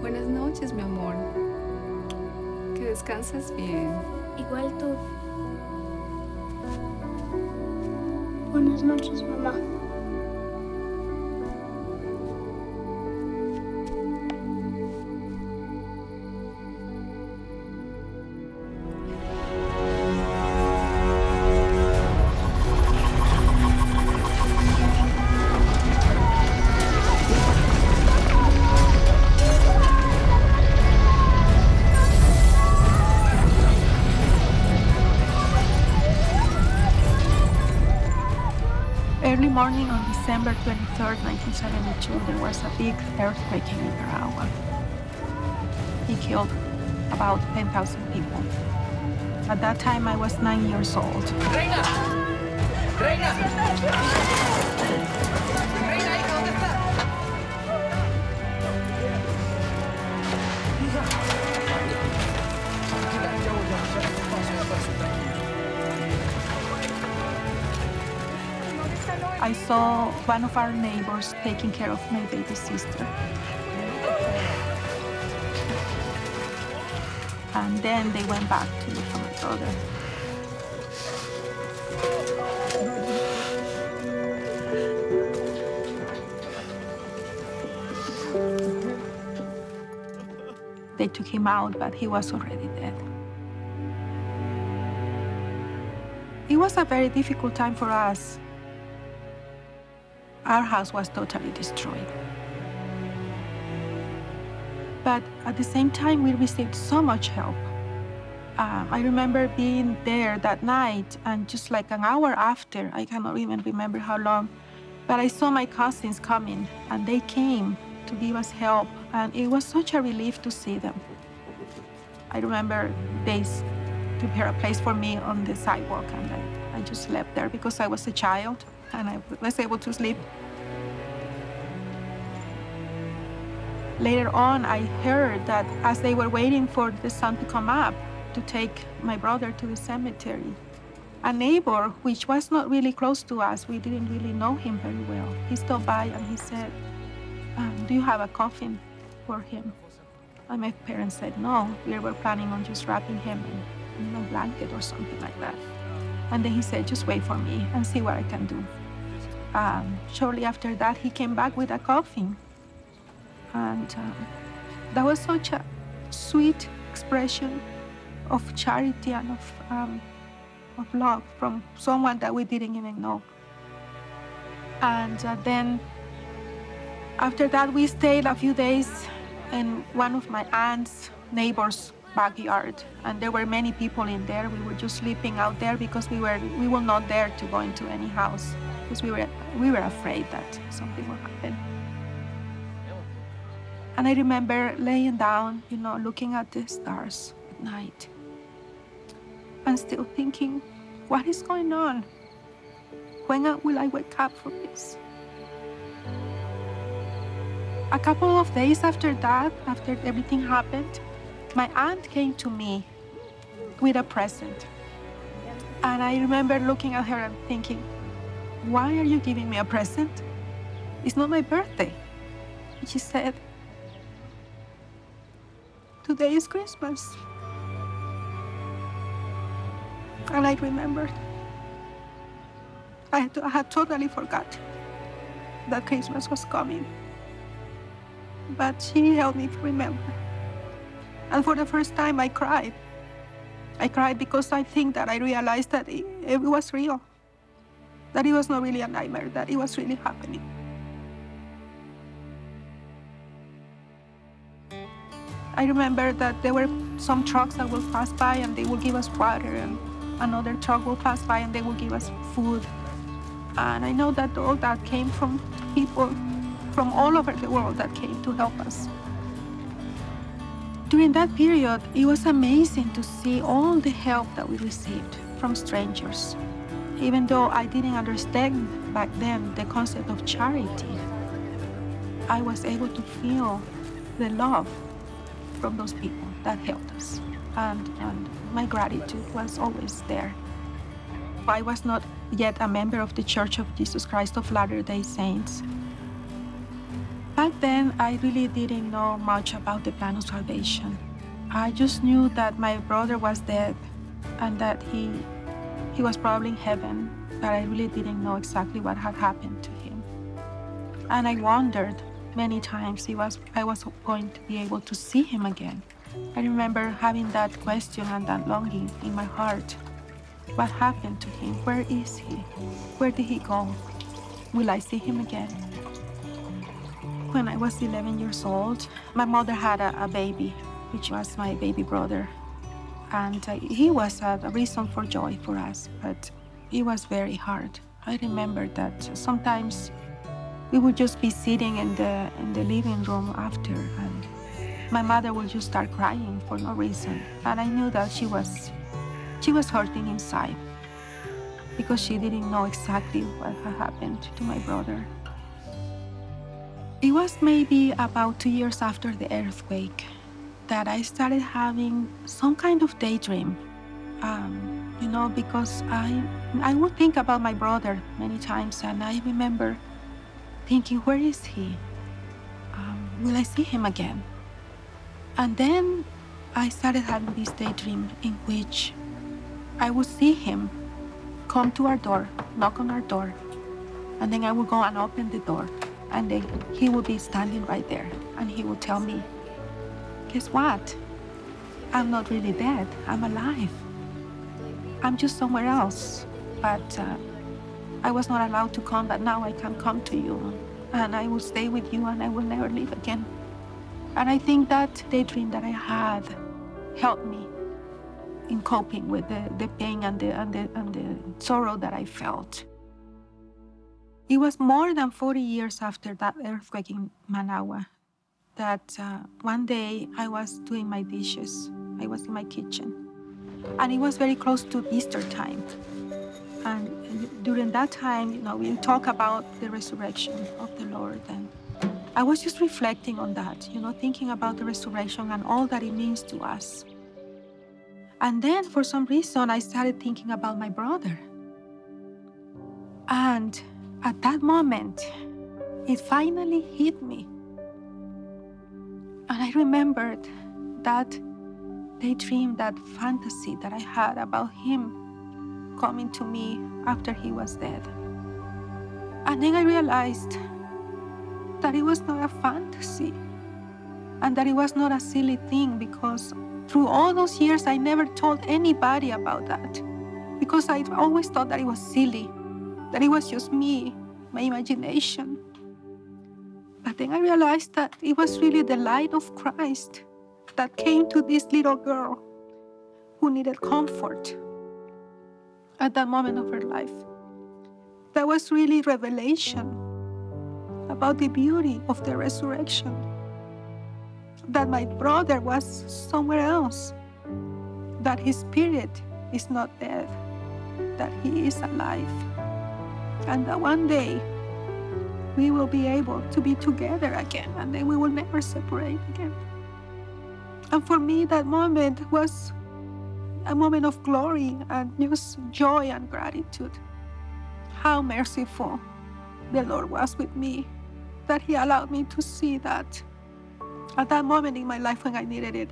Buenas noches, mi amor. Que descanses bien. Igual tú. Buenas noches, mamá. Early morning on December 23rd, 1972, there was a big earthquake in Nicaragua. It killed about 10,000 people. At that time, I was 9 years old. ¡Reyna! ¡Reyna! ¡Reyna, hija, dónde estás! Hija. Tranquila, ya voy, paso, tranquila. I saw one of our neighbors taking care of my baby sister. And then they went back to look for my brother. They took him out, but he was already dead. It was a very difficult time for us. Our house was totally destroyed. But at the same time, we received so much help. I remember being there that night, and just like an hour after, I cannot even remember how long, but I saw my cousins coming, and they came to give us help, and it was such a relief to see them. I remember they prepared a place for me on the sidewalk, and I just slept there because I was a child, and I was able to sleep. Later on, I heard that as they were waiting for the sun to come up to take my brother to the cemetery, a neighbor, which was not really close to us, we didn't really know him very well, he stopped by and he said, do you have a coffin for him? And my parents said, no, we were planning on just wrapping him in a blanket or something like that. And then he said, just wait for me and see what I can do. Shortly after that, he came back with a coffin. And that was such a sweet expression of charity and of love from someone that we didn't even know. And then after that, we stayed a few days in one of my aunt's neighbor's backyard. And there were many people in there. We were just sleeping out there because we were not there to go into any house because we were afraid that something would happen. And I remember laying down, looking at the stars at night and still thinking, what is going on? When will I wake up from this? A couple of days after that, after everything happened, my aunt came to me with a present. And I remember looking at her and thinking, why are you giving me a present? It's not my birthday. And she said, today is Christmas. And I remembered. I had totally forgotten that Christmas was coming. But she helped me to remember. And for the first time, I cried. I cried because I think that I realized that it was real. That it was not really a nightmare, that it was really happening. I remember that there were some trucks that will pass by and they will give us water, and another truck will pass by and they will give us food. And I know that all that came from people from all over the world that came to help us. During that period, it was amazing to see all the help that we received from strangers. Even though I didn't understand back then the concept of charity, I was able to feel the love from those people that helped us. And my gratitude was always there. I was not yet a member of the Church of Jesus Christ of Latter-day Saints. Back then, I really didn't know much about the plan of salvation. I just knew that my brother was dead and that he was probably in heaven, but I really didn't know exactly what had happened to him. And I wondered many times I was going to be able to see him again. I remember having that question and that longing in my heart. What happened to him? Where is he? Where did he go? Will I see him again? When I was 11 years old, my mother had a baby, which was my baby brother. And he was a reason for joy for us, but it was very hard. I remember that sometimes we would just be sitting in the living room after, and my mother would just start crying for no reason. And I knew that she was hurting inside because she didn't know exactly what had happened to my brother. It was maybe about 2 years after the earthquake that I started having some kind of daydream, because I would think about my brother many times, and I remember thinking, where is he? Will I see him again? And then I started having this daydream in which I would see him come to our door, knock on our door, and then I would go and open the door, and then he would be standing right there, and he would tell me, guess what? I'm not really dead. I'm alive. I'm just somewhere else. But I was not allowed to come, but now I can come to you. And I will stay with you, and I will never leave again. And I think that daydream that I had helped me in coping with the pain and the sorrow that I felt. It was more than 40 years after that earthquake in Managua that one day I was doing my dishes. I was in my kitchen. And it was very close to Easter time. And during that time, we talk about the resurrection of the Lord. And I was just reflecting on that, thinking about the resurrection and all that it means to us. And then for some reason, I started thinking about my brother. And at that moment, it finally hit me. And I remembered that daydream, that fantasy that I had about him coming to me after he was dead. And then I realized that it was not a fantasy and that it was not a silly thing, because through all those years, I never told anybody about that, because I always thought that it was silly, that it was just me, my imagination. But then I realized that it was really the light of Christ that came to this little girl who needed comfort at that moment of her life. That was really revelation about the beauty of the resurrection, that my brother was somewhere else, that his spirit is not dead, that he is alive, and that one day we will be able to be together again, and then we will never separate again. And for me, that moment was a moment of glory and just joy and gratitude. How merciful the Lord was with me, that He allowed me to see that at that moment in my life when I needed it.